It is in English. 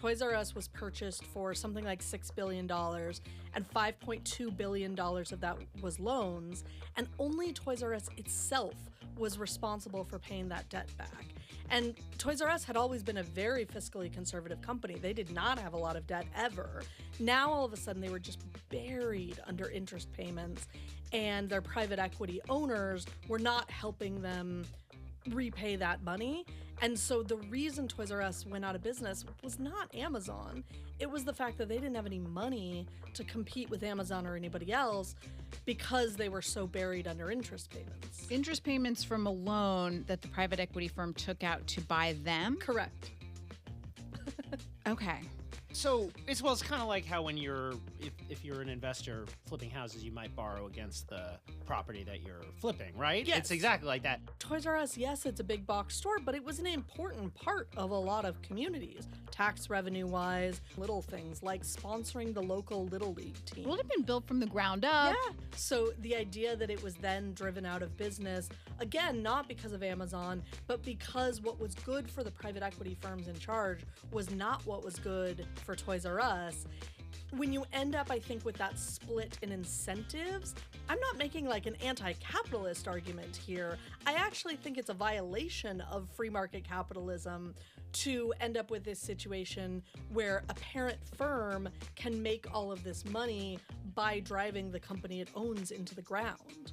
Toys R Us was purchased for something like $6 billion, and $5.2 billion of that was loans, and only Toys R Us itself was responsible for paying that debt back. And Toys R Us had always been a very fiscally conservative company. They did not have a lot of debt ever. Now, all of a sudden, they were just buried under interest payments, and their private equity owners were not helping them repay that money. And so the reason Toys R Us went out of business was not Amazon. It was the fact that they didn't have any money to compete with Amazon or anybody else because they were so buried under interest payments. Interest payments from a loan that the private equity firm took out to buy them? Correct. Okay. So it's kind of like how when if you're an investor flipping houses, you might borrow against the property that you're flipping, right? Yes. It's exactly like that. Toys R Us, yes, it's a big box store, but it was an important part of a lot of communities, tax revenue-wise, little things like sponsoring the local Little League team. Well, it had been built from the ground up. Yeah. So the idea that it was then driven out of business, again, not because of Amazon, but because what was good for the private equity firms in charge was not what was good for Toys R Us. When you end up, I think, with that split in incentives, I'm not making like an anti-capitalist argument here. I actually think it's a violation of free market capitalism to end up with this situation where a parent firm can make all of this money by driving the company it owns into the ground.